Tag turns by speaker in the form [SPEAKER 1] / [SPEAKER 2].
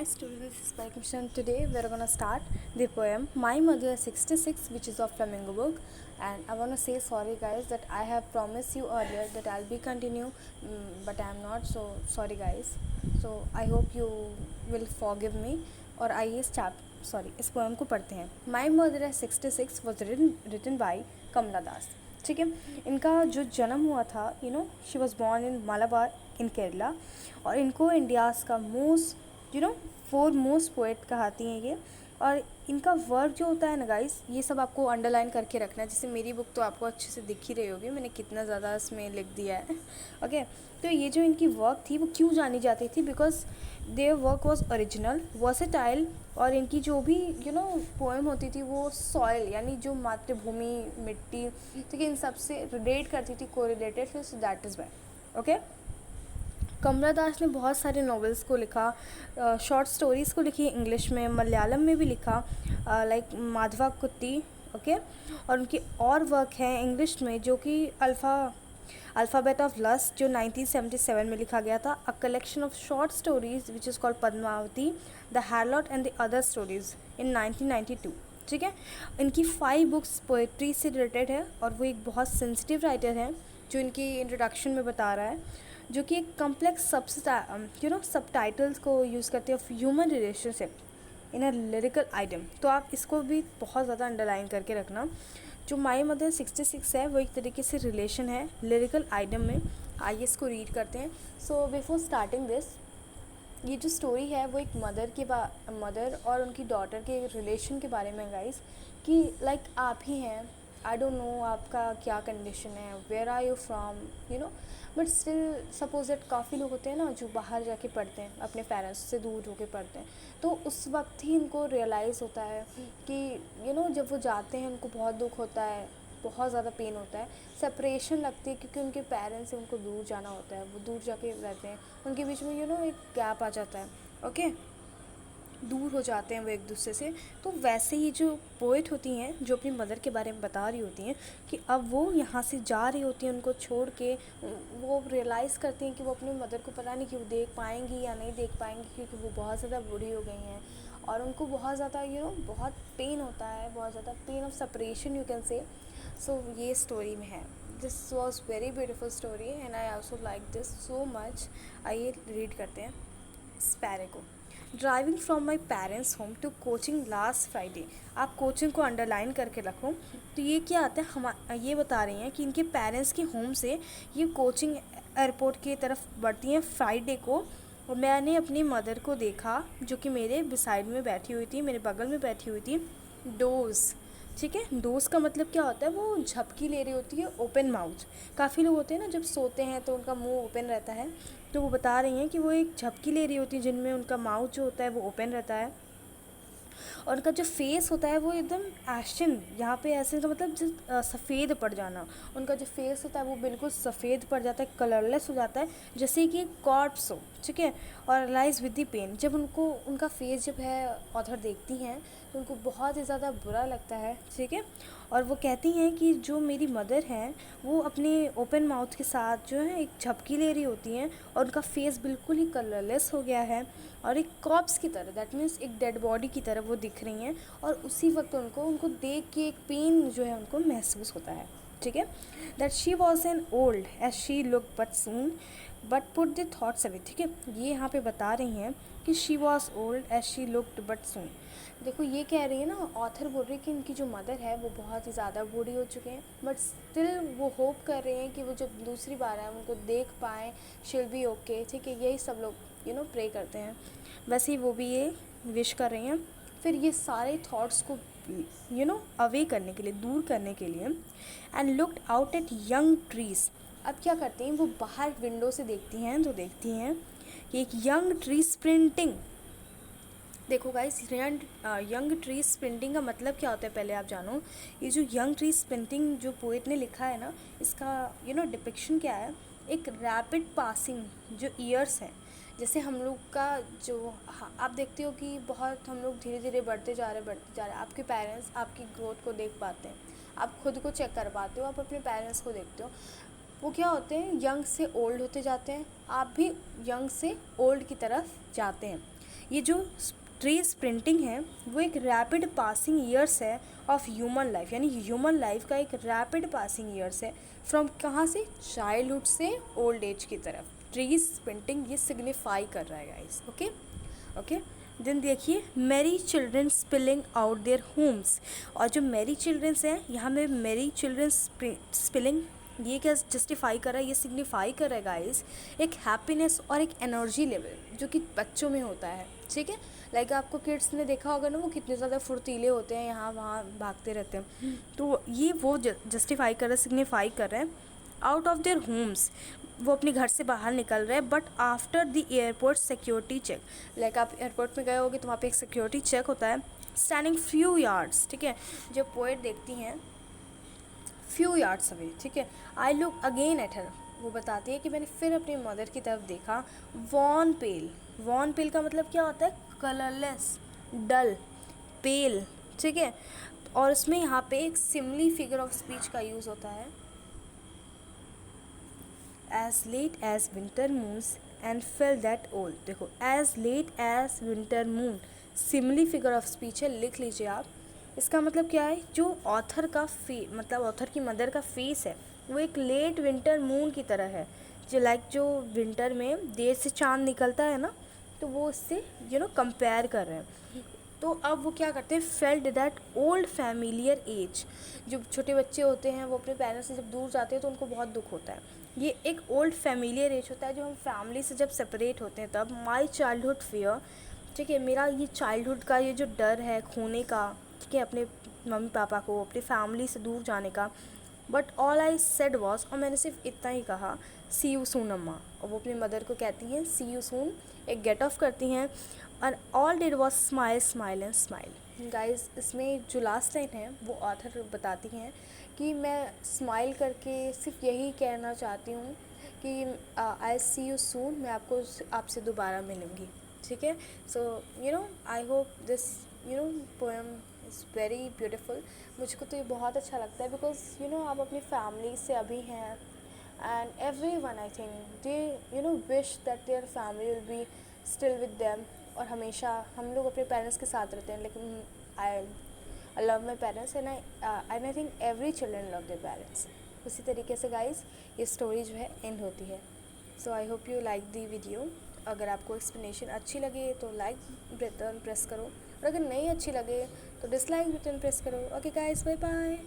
[SPEAKER 1] Hi students, this is Parikmishan. Today we are going to start the poem My Mother 66, which is of Flamingo book. And I want to say sorry guys that I have promised you earlier that I'll be continue, but I am not, so sorry guys. So I hope you will forgive me. और आइए इस poem को पढ़ते हैं. My Mother 66 was written by कमला दास. ठीक है. इनका जो जन्म हुआ था, she was born in Malabar in Kerala, और इनको इंडियाज़ का फोर मोस्ट पोएट कहती हैं ये. और इनका वर्क जो होता है ना गाइस, ये सब आपको अंडरलाइन करके रखना है. जैसे मेरी बुक तो आपको अच्छे से दिख ही रही होगी, मैंने कितना ज़्यादा इसमें लिख दिया है. ओके, तो ये जो इनकी वर्क थी वो क्यों जानी जाती थी? Because their work was original, versatile, और इनकी जो भी पोएम होती थी वो सॉइल यानी जो मातृभूमि, मिट्टी, ठीक है, इन सब से रिलेट करती थी, correlated. So that is why. Okay, Kamala Das ने बहुत सारे नॉवेल्स को लिखा, शॉर्ट स्टोरीज़ को लिखी इंग्लिश में, मलयालम में भी लिखा, लाइक माधवा कुट्टी. ओके, और उनकी और वर्क है इंग्लिश में जो कि अल्फ़ाबेट ऑफ लस्ट जो 1977 में लिखा गया था, a collection of short stories which is called Padmavati, the harlot and the other stories in 1992. ठीक है, इनकी 5 बुक्स पोएट्री से रिलेटेड है, और वो एक बहुत सेंसिटिव राइटर है जो इनकी इंट्रोडक्शन में बता रहा है, जो कि एक कम्प्लेक्स सब टाइटल्स को यूज़ करते हैं of human relationship in a lyrical item. तो आप इसको भी बहुत ज़्यादा अंडरलाइन करके रखना. जो माई मदर 66 है वो एक तरीके से रिलेशन है लिरिकल आइटम में. आइए इसको रीड करते हैं. सो बिफोर स्टार्टिंग दिस, ये जो स्टोरी है वो एक मदर और उनकी डॉटर के रिलेशन के बारे में गाइस, कि लाइक आप ही हैं, आई डोंट नो आपका क्या कंडीशन है, where are you from, but still suppose that काफ़ी लोग होते हैं ना जो बाहर जाके पढ़ते हैं, अपने पेरेंट्स से दूर होके पढ़ते हैं, तो उस वक्त ही इनको रियलाइज़ होता है कि जब वो जाते हैं उनको बहुत दुख होता है, बहुत ज़्यादा पेन होता है, सेपरेशन लगती है, क्योंकि उनके पेरेंट्स से उनको दूर जाना होता है, वो दूर जाके रहते हैं, उनके बीच में एक गैप आ जाता है. ओके, दूर हो जाते हैं वो एक दूसरे से. तो वैसे ही जो पोइट होती हैं जो अपनी मदर के बारे में बता रही होती हैं कि अब वो यहाँ से जा रही होती हैं उनको छोड़ के, वो रियलाइज़ करती हैं कि वो अपनी मदर को पता नहीं कि वो देख पाएंगी या नहीं देख पाएंगी, क्योंकि वो बहुत ज़्यादा बूढ़ी हो गई हैं, और उनको बहुत ज़्यादा बहुत पेन होता है, बहुत ज़्यादा pain of separation you can say. So ये स्टोरी में है. This was very beautiful story and I also like this so much. आइए रीड करते हैं इस पैरे को. Driving from my parents home to coaching last Friday. आप coaching को अंडरलाइन करके रखो. तो ये क्या आता है, ये बता रही हैं कि इनके पेरेंट्स के होम से ये कोचिंग एयरपोर्ट की तरफ बढ़ती हैं फ्राइडे को. और मैंने अपनी मदर को देखा जो कि मेरे बिसाइड में बैठी हुई थी, मेरे बगल में बैठी हुई थी. डोज, ठीक है, डोज का मतलब क्या होता है, वो झपकी ले रही होती है, ओपन माउथ. काफ़ी लोग होते हैं ना जब सोते हैं तो उनका मुंह ओपन रहता है, तो वो बता रही हैं कि वो एक झपकी ले रही होती है जिनमें उनका माउथ जो होता है वो ओपन रहता है, और उनका जो फेस होता है वो एकदम एशन, यहाँ पे ऐसे का मतलब सफ़ेद पड़ जाना. उनका जो फेस होता है वो बिल्कुल सफ़ेद पड़ जाता है, कलरलेस हो जाता है, जैसे कि कॉर्प्स हो. ठीक है, और लाइज विद द पेन. जब उनको उनका फेस जब है ऑथर देखती हैं तो उनको बहुत ही ज़्यादा बुरा लगता है. ठीक है, और वो कहती हैं कि जो मेरी मदर हैं वो अपने ओपन माउथ के साथ जो है एक झपकी ले रही होती हैं, और उनका फेस बिल्कुल ही कलरलेस हो गया है, और एक कॉप्स की तरह, दैट मीन्स एक डेड बॉडी की तरह वो दिख रही हैं. और उसी वक्त उनको देख के एक पेन जो है उनको महसूस होता है. ठीक है, that she was an old age she look but soon but put the thoughts away. ठीक है, ये यहाँ पे बता रही हैं कि she was old age she looked but soon. देखो ये कह रही है ना, ऑथर बोल रही है कि इनकी जो मदर है वो बहुत ही ज़्यादा बूढ़ी हो चुके हैं, बट स्टिल वो होप कर रहे हैं कि वो जब दूसरी बार आए उनको देख पाएँ, शील बी ओके. ठीक है, यही सब लोग प्रे करते हैं. वैसे ही वो भी ये विश कर रही हैं. फिर ये सारे थॉट्स को अवे करने के लिए, दूर करने के लिए, and looked out at young trees. अब क्या करती हैं, वो बाहर विंडो से देखती हैं तो देखती हैं कि एक यंग ट्री स्प्रिंटिंग. देखो गाइस, यंग ट्री स्प्रिंटिंग का मतलब क्या होता है पहले आप जानो. ये जो यंग ट्री स्प्रिंटिंग जो पोएट ने लिखा है ना, इसका डिपिक्शन क्या है, एक रैपिड पासिंग जो ईयर्स हैं, जैसे हम लोग का जो आप देखते हो कि बहुत हम लोग धीरे धीरे बढ़ते जा रहे हैं. आपके पेरेंट्स आपकी ग्रोथ को देख पाते हैं, आप खुद को चेक कर पाते हो, आप अपने पेरेंट्स को देखते हो, वो क्या होते हैं, यंग से ओल्ड होते जाते हैं. आप भी यंग से ओल्ड की तरफ जाते हैं. ये जो ट्री स्प्रिंटिंग है वो एक रैपिड पासिंग ईयर्स है ऑफ ह्यूमन लाइफ, यानी ह्यूमन लाइफ का एक रैपिड पासिंग ईयर्स है फ्रॉम कहाँ से, चाइल्डहुड से ओल्ड एज की तरफ। ट्री स्प्रिंटिंग ये सिग्निफाई कर रहा है गाइस। ओके ओके देन देखिए, Mary children spilling out their homes. और जो मैरी चिल्ड्रंस हैं, यहाँ में मैरी चिल्ड्रन स्पिलिंग ये क्या जस्टिफाई कर रहा है, ये सिग्निफाई कर रहा है गाइस एक हैप्पीनेस और एक एनर्जी लेवल जो कि बच्चों में होता है। ठीक है, लाइक आपको किड्स ने देखा होगा ना, वो कितने ज़्यादा फुर्तीले होते हैं, यहाँ वहाँ भागते रहते हैं। तो ये वो जस्टिफाई कर रहे हैं, सिग्निफाई कर रहे हैं आउट ऑफ देयर होम्स, वो अपने घर से बाहर निकल रहे हैं, but after the airport security check. Like आप एयरपोर्ट में गए होगे तो वहाँ पे एक सिक्योरिटी चेक होता है, स्टैंडिंग फ्यू यार्ड्स। ठीक है, जो पोएट देखती हैं फ्यू यार्ड्स अवे। ठीक है, I look again at her, वो बताती है कि मैंने फिर अपनी मदर की तरफ देखा। वॉन पेल, वॉन पेल का मतलब क्या होता है, कलरलेस, डल, पेल। ठीक है, और उसमें यहाँ पे एक सिमली फिगर ऑफ स्पीच का यूज़ होता है, as late as winter moons and fell that old. देखो, as late as winter moon simile figure of speech है, लिख लीजिए आप। इसका मतलब क्या है, जो ऑथर का मतलब ऑथर की मदर का फेस है वो एक लेट विंटर मून की तरह है, जो लाइक जो विंटर में देर से चांद निकलता है ना, तो वो उससे कंपेयर कर रहे हैं। तो अब वो क्या करते हैं, felt that old familiar edge. जो छोटे बच्चे होते हैं वो अपने पेरेंट्स से जब दूर जाते हैं तो उनको बहुत दुख होता है। ये एक ओल्ड फैमिलियर एज होता है, जो हम फैमिली से जब सेपरेट होते हैं तब। माई चाइल्डहुड फियर, ठीक है, मेरा ये चाइल्डहुड का ये जो डर है खोने का, ठीक है, अपने मम्मी पापा को, अपनी फैमिली से दूर जाने का। But all I said was, और मैंने सिर्फ इतना ही कहा, सी यू सून अम्मा। और वो अपनी मदर को कहती हैं सी यू सून, एक गेट ऑफ करती हैं, और all did was smile smile and smile. Guys, इसमें जो लास्ट लाइन है वो ऑथर बताती हैं कि मैं स्माइल करके सिर्फ यही कहना चाहती हूँ कि आई सी यू सून, मैं आपसे दोबारा मिलूँगी। ठीक है, so I hope this poem is very beautiful. मुझको तो ये बहुत अच्छा लगता है, बिकॉज आप अपनी फैमिली से अभी हैं, and every one I think they wish that their family will be still with them. और हमेशा हम लोग अपने पेरेंट्स के साथ रहते हैं, लेकिन I love my parents and I think every children love their parents. उसी तरीके से गाइज ये स्टोरी जो है एंड होती है। So I hope you like the video. अगर आपको एक्सप्लेनेशन अच्छी लगे तो लाइक बटन प्रेस करो, और अगर नहीं अच्छी लगे तो डिसलाइक बटन प्रेस करो। Okay guys, bye bye.